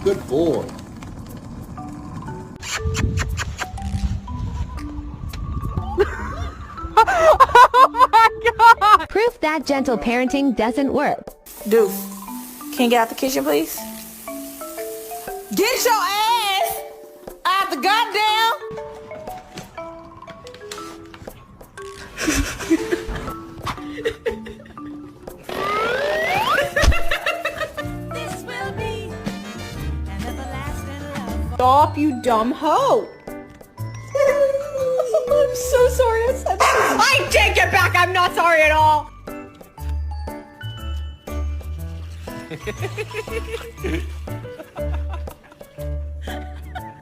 Good boy. Oh my god! Proof that gentle parenting doesn't work. Doof, can you get out the kitchen, please? Get your ass out the goddamn... This will be an everlasting love. Stop, you dumb hoe! I'm so sorry I said that. I take it back! I'm not sorry at all!